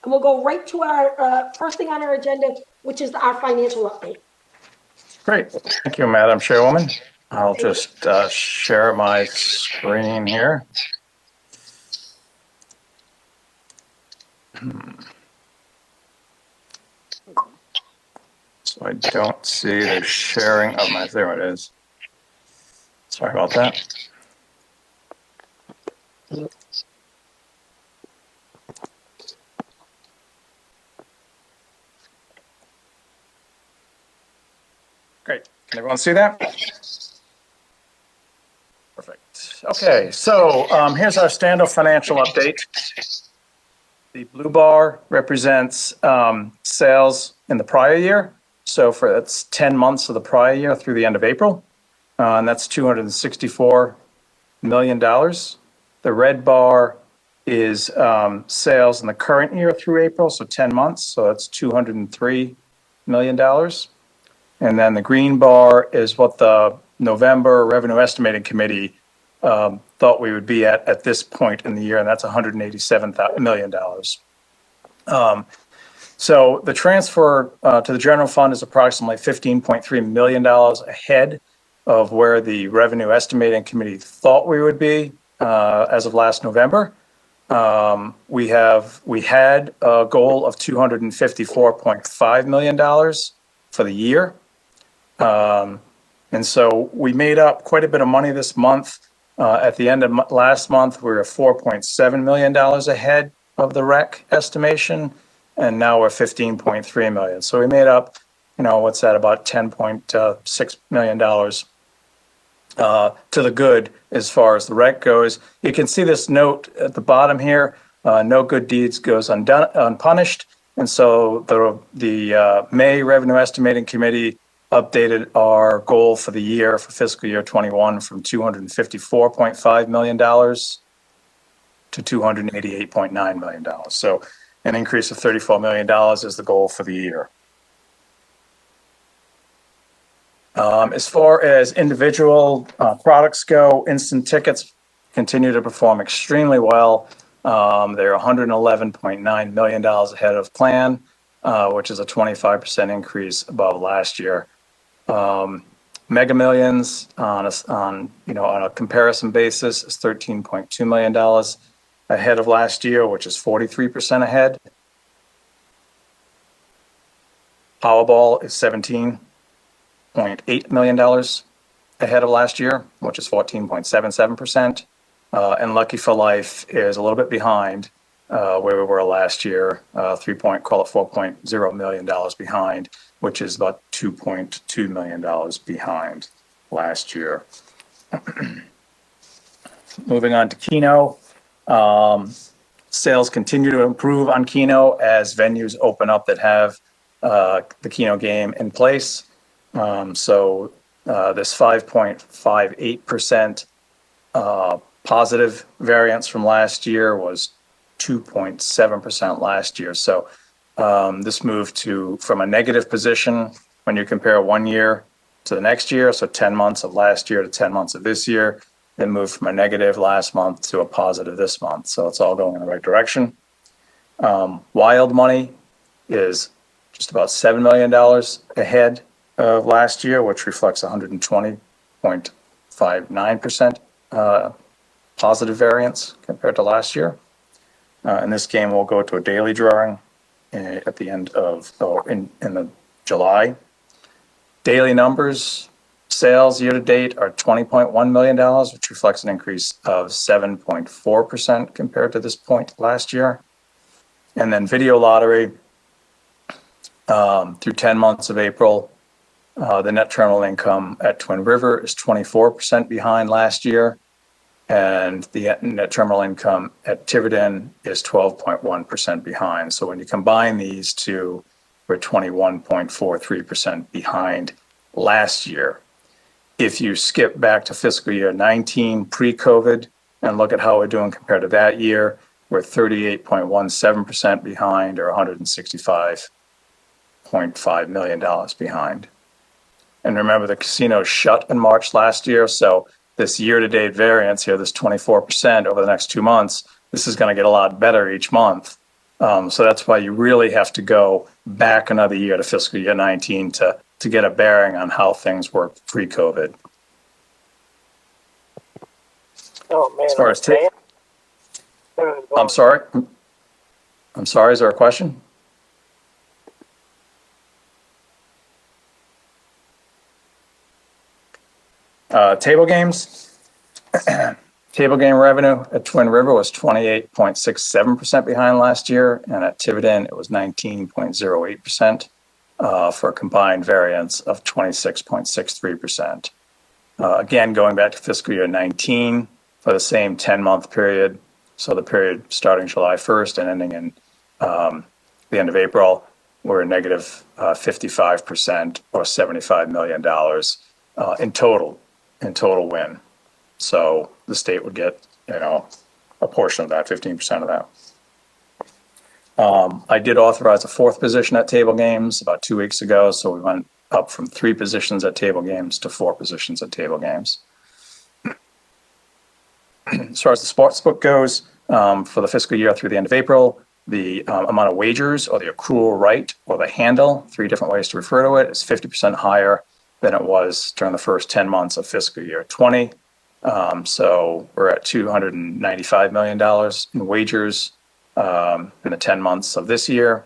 And we'll go right to our first thing on our agenda, which is our financial update. Great. Thank you, Madam Chairwoman. I'll just share my screen here. So I don't see the sharing of my, there it is. Sorry about that. Great. Can everyone see that? Perfect. Okay, so here's our standard financial update. The blue bar represents sales in the prior year. So for that's 10 months of the prior year through the end of April, and that's $264 million. The red bar is sales in the current year through April, so 10 months, so that's $203 million. And then the green bar is what the November Revenue Estimating Committee thought we would be at this point in the year, and that's $187 million. So the transfer to the general fund is approximately $15.3 million ahead of where the Revenue Estimating Committee thought we would be as of last November. We had a goal of $254.5 million for the year. And so we made up quite a bit of money this month. At the end of last month, we were $4.7 million ahead of the rec estimation, and now we're $15.3 million. So we made up, what's that, about $10.6 million to the good as far as the rec goes. You can see this note at the bottom here, no good deeds goes unpunished. And so the May Revenue Estimating Committee updated our goal for the year for fiscal year 21 from $254.5 million to $288.9 million. So an increase of $34 million is the goal for the year. As far as individual products go, instant tickets continue to perform extremely well. They're $111.9 million ahead of plan, which is a 25% increase above last year. Mega Millions on a comparison basis is $13.2 million ahead of last year, which is 43% ahead. Powerball is $17.8 million ahead of last year, which is 14.77%. And Lucky for Life is a little bit behind where we were last year, $4.0 million behind, which is about $2.2 million behind last year. Moving on to Keno. Sales continue to improve on Keno as venues open up that have the Keno game in place. So this 5.58% positive variance from last year was 2.7% last year. So this moved from a negative position when you compare 1 year to the next year, so 10 months of last year to 10 months of this year. It moved from a negative last month to a positive this month. So it's all going in the right direction. Wild money is just about $7 million ahead of last year, which reflects 120.59% positive variance compared to last year. And this game will go to a daily drawing at the end of in the July. Daily numbers, sales year to date are $20.1 million, which reflects an increase of 7.4% compared to this point last year. And then video lottery through 10 months of April, the net terminal income at Twin River is 24% behind last year. And the net terminal income at Tiverton is 12.1% behind. So when you combine these two, we're 21.43% behind last year. If you skip back to fiscal year 19 pre-COVID and look at how we're doing compared to that year, we're 38.17% behind, or $165.5 million behind. And remember, the casino shut in March last year, so this year-to-date variance here, this 24% over the next 2 months, this is going to get a lot better each month So that's why you really have to go back another year to fiscal year 19 to get a bearing on how things worked pre-COVID. Oh, man. As far as man. I'm sorry. I'm sorry. Is there a question? Table games. Table game revenue at Twin River was 28.67% behind last year, and at Tiverton it was 19.08%, for a combined variance of 26.63%. Again, going back to fiscal year 19 for the same 10-month period, so the period starting July 1st and ending in the end of April, we're negative 55% or $75 million in total win. So the state would get, a portion of that, 15% of that. I did authorize a fourth position at table games about 2 weeks ago, so we went up from 3 positions at table games to 4 positions at table games. As far as the sports book goes, for the fiscal year through the end of April, the amount of wagers or the accrual right or the handle, 3 different ways to refer to it, is 50% higher than it was during the first 10 months of fiscal year 20. So we're at $295 million in wagers in the 10 months of this year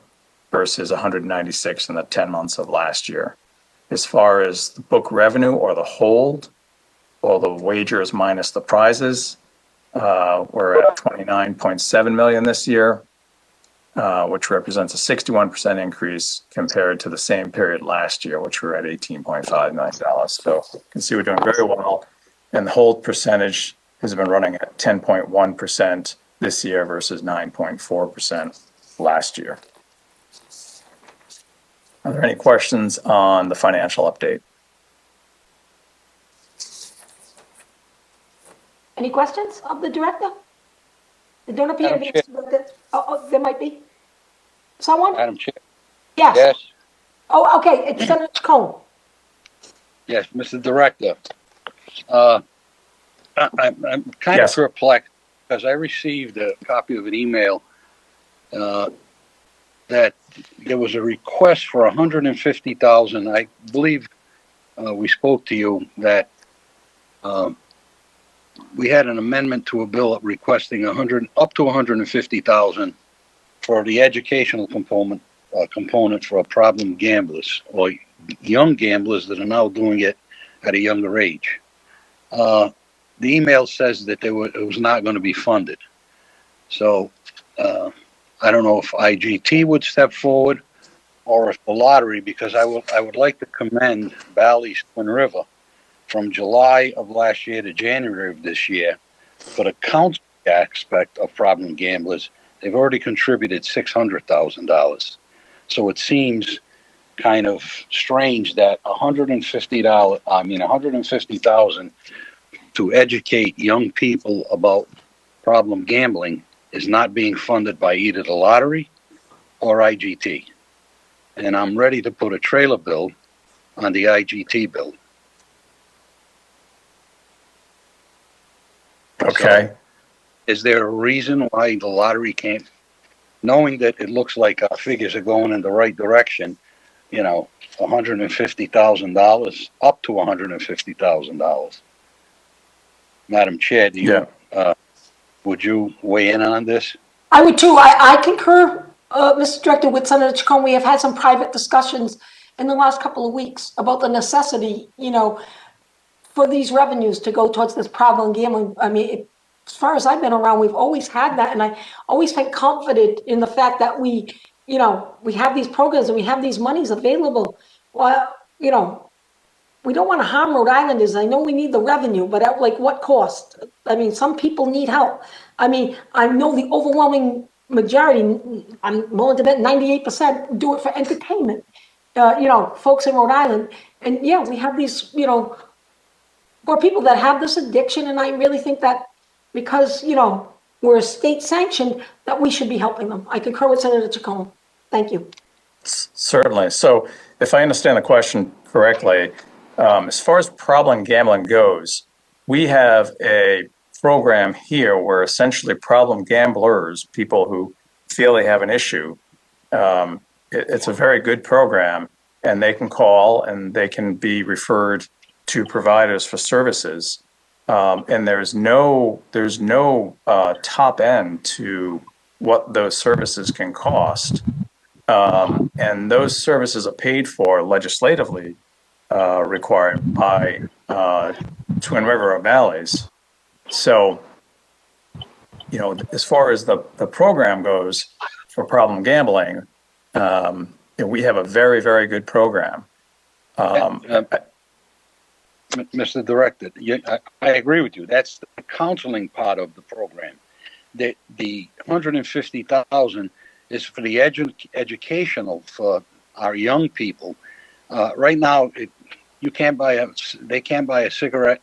versus 196 in the 10 months of last year. As far as the book revenue or the hold, or the wagers minus the prizes, we're at 29.7 million this year, which represents a 61% increase compared to the same period last year, which we're at $18.5 million. So you can see we're doing very well. And the hold percentage has been running at 10.1% this year versus 9.4% last year. Are there any questions on the financial update? Any questions of the director? They don't appear to Madam be. Oh, there might be. Someone? Madam Chair. Yes. Yes, Oh, okay, it's Senator Cohen. yes, Mr. Director. I'm kind of Yes. perplexed because I received a copy of an email that there was a request for $150,000. I believe we spoke to you that we had an amendment to a bill requesting up to $150,000 for the educational component for problem gamblers or young gamblers that are now doing it at a younger age. The email says that it was not going to be funded. So I don't know if IGT would step forward or if the lottery, because I would like to commend Bally's Twin River from July of last year to January of this year for the counseling aspect of problem gamblers. They've already contributed $600,000. So it seems kind of strange that $150,000 to educate young people about problem gambling is not being funded by either the lottery or IGT. And I'm ready to put a trailer bill on the IGT bill. Okay. So, is there a reason why the lottery can't, knowing that it looks like our figures are going in the right direction, $150,000 up to $150,000? Madam Chair, would you weigh in on this? I would too. I concur, Mr. Director, with Senator Chacon. We have had some private discussions in the last couple of weeks about the necessity, for these revenues to go towards this problem gambling. I mean, as far as I've been around, we've always had that, and I always been confident in the fact that we have these programs and we have these monies available. Well, we don't want to harm Rhode Islanders. I know we need the revenue, but at what cost? I mean, some people need help. I mean, I know the overwhelming majority, I'm willing to bet 98% do it for entertainment. Folks in Rhode Island. And yeah, we have these, more people that have this addiction. And I really think that because, we're state sanctioned, that we should be helping them. I concur with Senator Chacon. Thank you. Certainly. So if I understand the question correctly, as far as problem gambling goes, we have a program here where essentially problem gamblers, people who feel they have an issue, it's a very good program, and they can call and they can be referred to providers for services. And there's no top end to what those services can cost. And those services are paid for legislatively, required by Twin River Valleys. So, as far as the program goes for problem gambling, we have a very, very good program. Mr. Director, I agree with you. That's the counseling part of the program. The 150,000 is for the educational for our young people. Right now, they can't buy a cigarette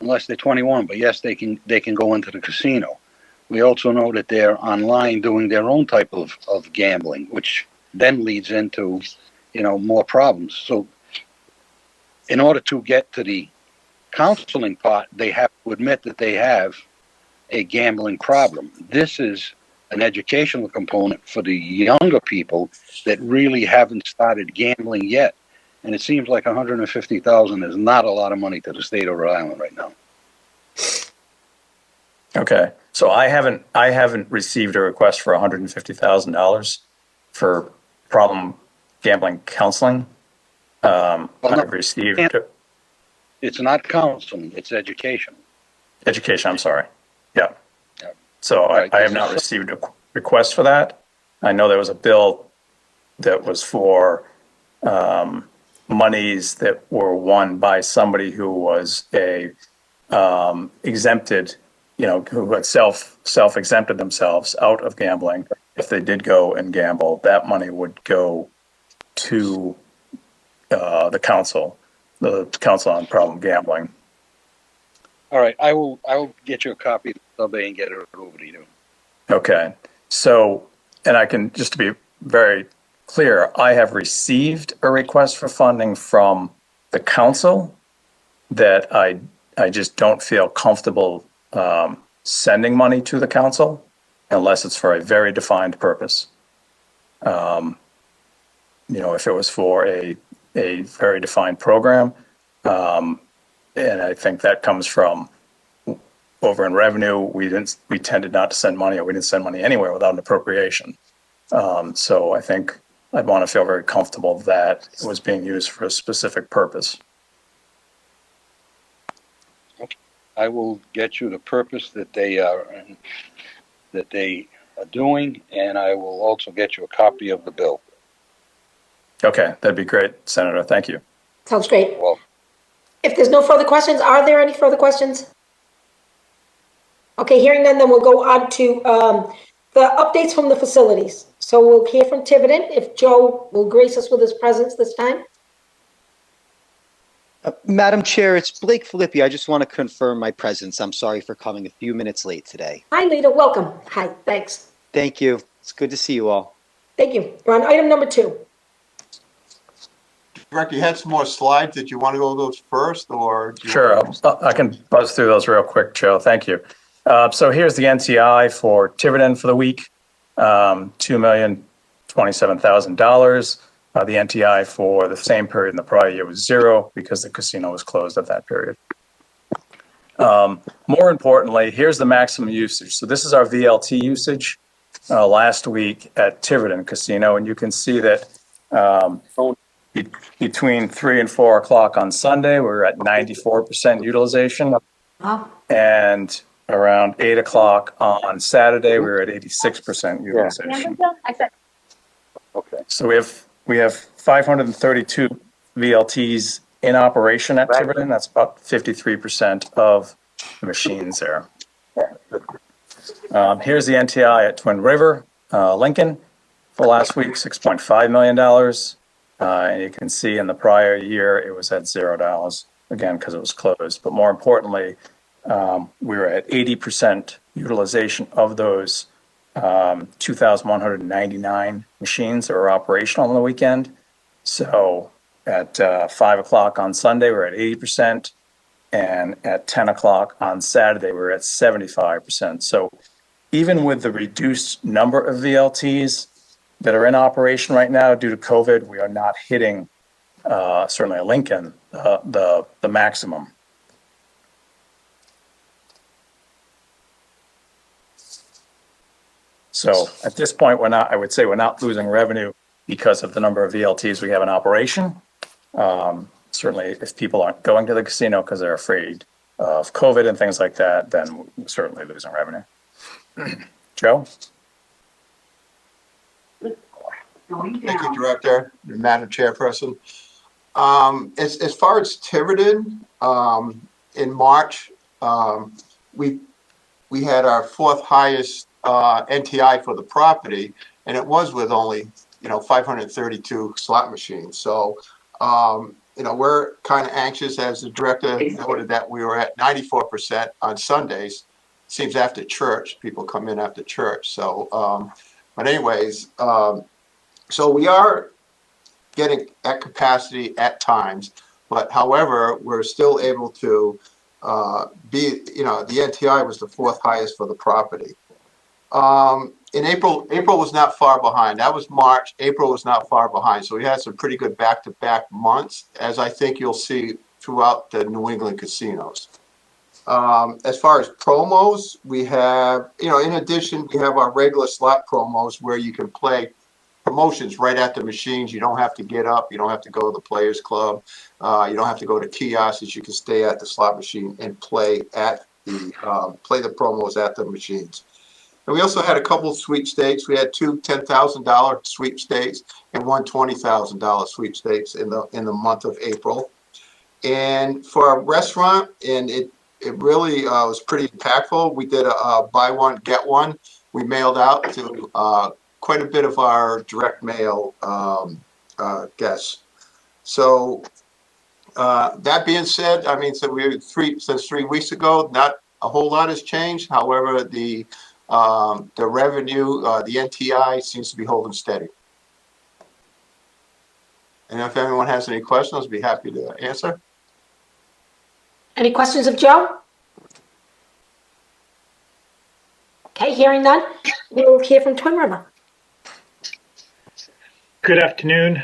unless they're 21. But yes, they can go into the casino. We also know that they're online doing their own type of gambling, which then leads into more problems. So in order to get to the counseling part, they have to admit that they have a gambling problem. This is an educational component for the younger people that really haven't started gambling yet. And it seems like 150,000 is not a lot of money to the state of Rhode Island right now. Okay, so I haven't received a request for $150,000 for problem gambling counseling. I've received. It's not counseling; it's education. Education. I'm sorry. Yeah. So Right. I have not received a request for that. I know there was a bill that was for monies that were won by somebody who was a exempted, who had self-exempted themselves out of gambling. If they did go and gamble, that money would go to the council on problem gambling. All right, I will get you a copy of the survey and get it over to you. Okay. So, and I can, just to be very clear, I have received a request for funding from the council that I just don't feel comfortable sending money to the council unless it's for a very defined purpose. If it was for a very defined program, and I think that comes from over in revenue. We tended not to send money, or we didn't send money anywhere without an appropriation. So I think I'd want to feel very comfortable that it was being used for a specific purpose. I will get you the purpose that they are doing, and I will also get you a copy of the bill. Okay, that'd be great, Senator. Thank you. Sounds great. Well, If there's no further questions, are there any further questions? Okay, hearing none, then we'll go on to the updates from the facilities. So we'll hear from Tiverton, if Joe will grace us with his presence this time. Madam Chair, it's Blake Filippi. I just want to confirm my presence. I'm sorry for coming a few minutes late today. Hi, Lita, welcome. Hi, thanks. Thank you. It's good to see you all. Thank you. We're on item number 2. Director, you had some more slides. Did you want to go those first, or? Sure, I can buzz through those real quick, Joe. Thank you. So here's the NTI for Tiverton for the week, $2,027,000. The NTI for the same period in the prior year was 0 because the casino was closed at that period. More importantly, here's the maximum usage. So this is our VLT usage last week at Tiverton Casino, and you can see that between 3 and 4 o'clock on Sunday, we were at 94% utilization. Wow. And around 8 o'clock on Saturday, we were at 86% utilization. okay. So we have 532 VLTs in operation at Tiverton. That's about 53% of the machines there. Here's the NTI at Twin River, Lincoln, for last week, $6.5 million. And you can see in the prior year, it was at $0, again, because it was closed. But more importantly, we were at 80% utilization of those 2,199 machines that were operational on the weekend. So at 5 o'clock on Sunday, we're at 80%. And at 10 o'clock on Saturday, we're at 75%. So even with the reduced number of VLTs that are in operation right now due to COVID, we are not hitting, certainly at Lincoln, the maximum. So at this point, I would say we're not losing revenue because of the number of VLTs we have in operation. Certainly, if people aren't going to the casino because they're afraid of COVID and things like that, then we're certainly losing revenue. Joe? Thank you, Director, Madam Chairperson. As far as Tiverton, in March, we had our fourth highest NTI for the property, and it was with only 532 slot machines. So we're kind of anxious, as the director noted, that we were at 94% on Sundays. Seems after church, people come in after church. So, but anyways, so we are getting at capacity at times, but however, we're still able to the NTI was the fourth highest for the property. In April was not far behind. That was March. April was not far behind. So we had some pretty good back-to-back months, as I think you'll see throughout the New England casinos. As far as promos, we have, in addition, we have our regular slot promos where you can play promotions right at the machines. You don't have to get up. You don't have to go to the Players Club. You don't have to go to kiosks. You can stay at the slot machine and play the promos at the machines. And we also had a couple of sweepstakes. We had two $10,000 sweepstakes and one $20,000 sweepstakes in the month of April. And for our restaurant, and it really was pretty impactful. We did a buy one get one. We mailed out to quite a bit of our direct mail guests. So that being said, I mean, so since 3 weeks ago, not a whole lot has changed. However, the revenue, the NTI seems to be holding steady. And if anyone has any questions, I'd be happy to answer. Any questions of Joe? Okay, hearing none, we'll hear from Twin River. Good afternoon,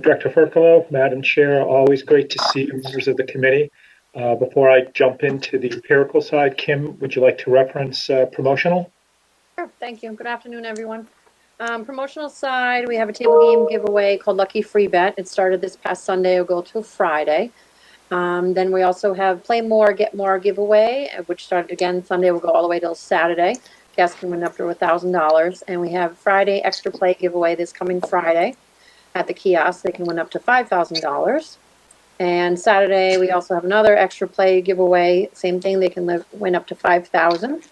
Director Furcolo, Madam Chair. Always great to see members of the committee. Before I jump into the empirical side, Kim, would you like to reference promotional? Sure, thank you. Good afternoon, everyone. Promotional side, we have a table game giveaway called Lucky Free Bet. It started this past Sunday. It'll go till Friday. Then we also have Play More, Get More giveaway, which started again Sunday. Will go all the way till Saturday. Guests can win up to $1,000. And we have Friday Extra Play giveaway this coming Friday at the kiosk. They can win up to $5,000. And Saturday, we also have another Extra Play giveaway. Same thing, they can win up to $5,000.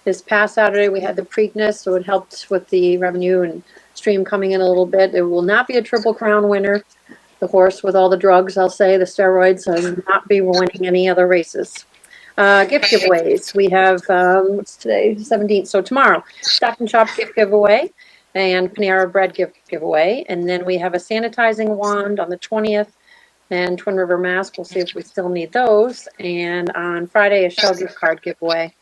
This past Saturday, we had the Preakness, so it helped with the revenue and stream coming in a little bit. It will not be a Triple Crown winner. The horse with all the drugs, I'll say, the steroids, will not be winning any other races. Gift giveaways. We have, what's today? 17th. So tomorrow, Stop and Shop gift giveaway and Panera Bread gift giveaway. And then we have a sanitizing wand on the 20th and Twin River mask. We'll see if we still need those. And on Friday, a Shell gift card giveaway.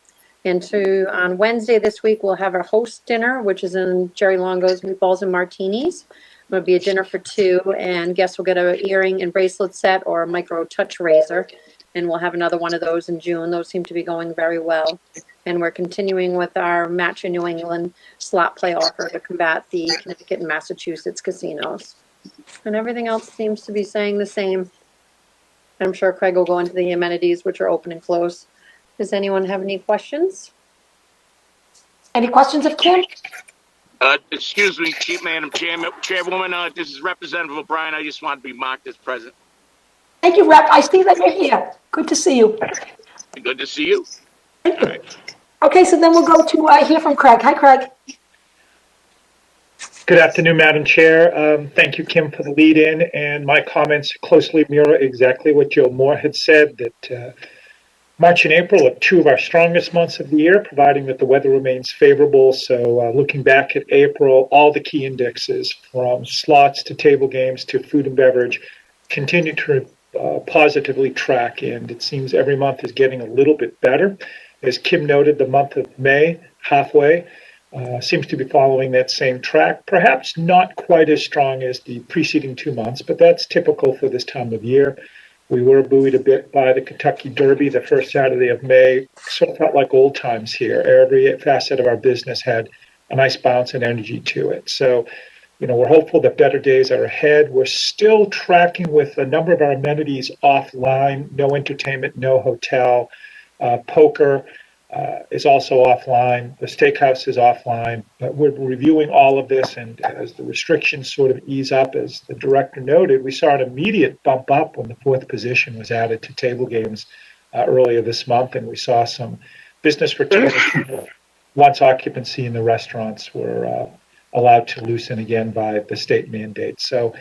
And on Wednesday this week, we'll have our host dinner, which is in Jerry Longo's Meatballs and Martinis. It'll be a dinner for two, and guests will get an earring and bracelet set or a micro touch razor. And we'll have another one of those in June. Those seem to be going very well. And we're continuing with our Match in New England slot play offer to combat the Connecticut and Massachusetts casinos. And everything else seems to be saying the same. I'm sure Craig will go into the amenities, which are open and closed. Does anyone have any questions? Any questions of Kim? Excuse me, Madam Chairwoman. This is Representative O'Brien. I just want to be marked as present. Thank you, Rep. I see that you're here. Good to see you. Good to see you. Thank you. Okay, so then we'll go to hear from Craig. Hi, Craig. Good afternoon, Madam Chair. Thank you, Kim, for the lead-in, and my comments closely mirror exactly what Joe Moore had said, that March and April are two of our strongest months of the year, providing that the weather remains favorable. So looking back at April, all the key indexes from slots to table games to food and beverage continue to positively track, and it seems every month is getting a little bit better. As Kim noted, the month of May halfway. Seems to be following that same track, perhaps not quite as strong as the preceding 2 months, but that's typical for this time of year. We were buoyed a bit by the Kentucky Derby the first Saturday of May. Sort of felt like old times here. Every facet of our business had a nice bounce and energy to it. So, we're hopeful that better days are ahead. We're still tracking with a number of our amenities offline, no entertainment, no hotel. Poker is also offline. The steakhouse is offline. But we're reviewing all of this, and as the restrictions sort of ease up, as the director noted, we saw an immediate bump up when the fourth position was added to table games earlier this month, and we saw some business return once occupancy in the restaurants were allowed to loosen again by the state mandate. So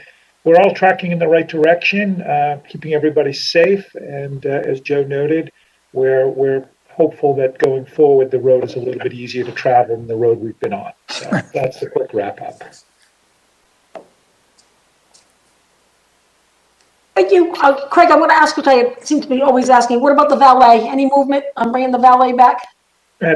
we're all tracking in the right direction, keeping everybody safe, and as Joe noted, we're hopeful that going forward, the road is a little bit easier to travel than the road we've been on. So that's the quick wrap up. Thank you. Craig, I'm going to ask what I seem to be always asking. What about the valet? Any movement on bringing the valet back?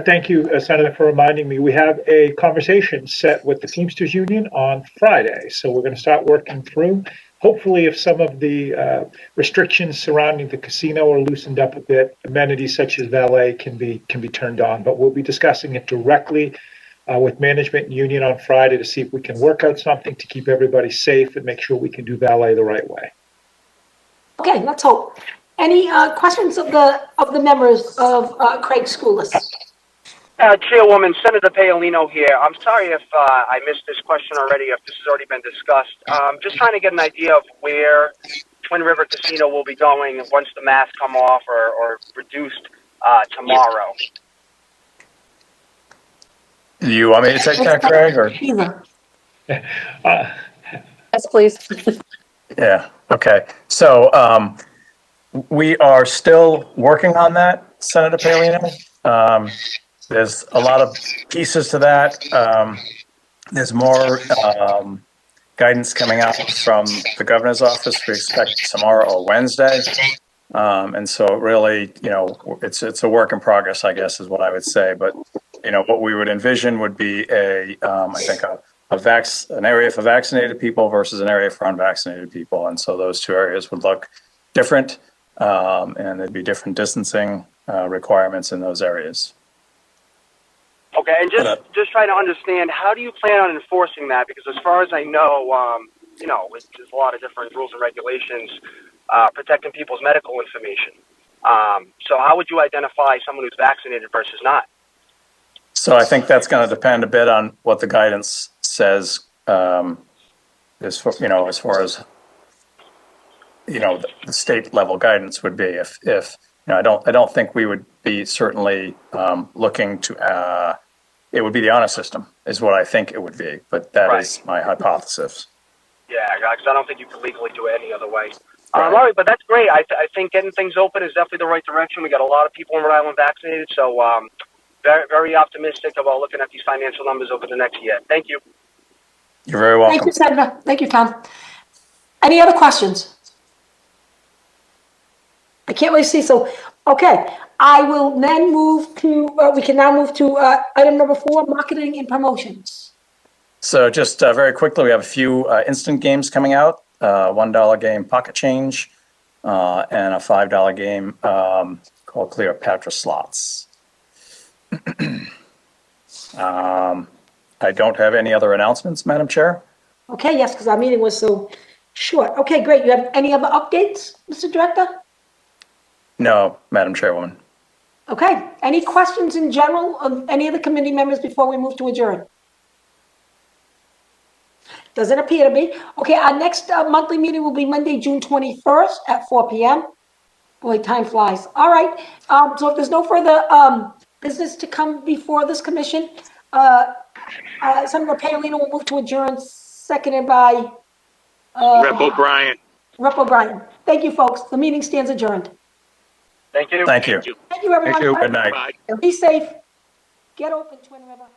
Thank you, Senator, for reminding me. We have a conversation set with the Teamsters Union on Friday, so we're going to start working through. Hopefully, if some of the restrictions surrounding the casino are loosened up a bit, amenities such as valet can be turned on. But we'll be discussing it directly with management and union on Friday to see if we can work out something to keep everybody safe and make sure we can do valet the right way. Okay, let's hope. Any questions of the members of Craig's school list? Chairwoman, Senator Paolino here. I'm sorry if I missed this question already, if this has already been discussed. Just trying to get an idea of where Twin River Casino will be going once the masks come off or reduced tomorrow. You want me to take that, Craig, or? Either. Yes, please. Yeah, okay. So we are still working on that, Senator Paolino. There's a lot of pieces to that. There's more guidance coming out from the governor's office. We expect tomorrow or Wednesday. And so really, it's a work in progress, I guess, is what I would say. But, what we would envision would be I think an area for vaccinated people versus an area for unvaccinated people. And so those two areas would look different, and there'd be different distancing requirements in those areas. Okay, and just trying to understand, how do you plan on enforcing that? Because as far as I know, there's a lot of different rules and regulations protecting people's medical information. So how would you identify someone who's vaccinated versus not? So I think that's going to depend a bit on what the guidance says, as far as the state level guidance would be. If I don't think we would be certainly looking to. It would be the honor system, is what I think it would be, but that is my hypothesis. Yeah, because I don't think you can legally do it any other way. Right. All right, but that's great. I think getting things open is definitely the right direction. We got a lot of people in Rhode Island vaccinated, so very, very optimistic about looking at these financial numbers over the next year. Thank you. You're very welcome. Thank you, Senator. Thank you, Tom. Any other questions? I can't really see, so, okay. I will then move to, we can now move to item number 4, marketing and promotions. So just very quickly, we have a few instant games coming out. $1 game, Pocket Change, and a $5 game called Cleopatra Slots. I don't have any other announcements, Madam Chair. Okay, yes, because our meeting was so short. Okay, great. You have any other updates, Mr. Director? No, Madam Chairwoman. Okay. Any questions in general of any of the committee members before we move to adjourn? Doesn't appear to be. Okay, our next monthly meeting will be Monday, June 21st at 4 p.m. Boy, time flies. All right. So if there's no further business to come before this commission, Senator Paolino will move to adjourn, seconded by Rep. O'Brien. Rep. O'Brien. Thank you, folks. The meeting stands adjourned. Thank you. Thank you. Thank you, everyone. Good night. Bye. Be safe. Get open, Twin River.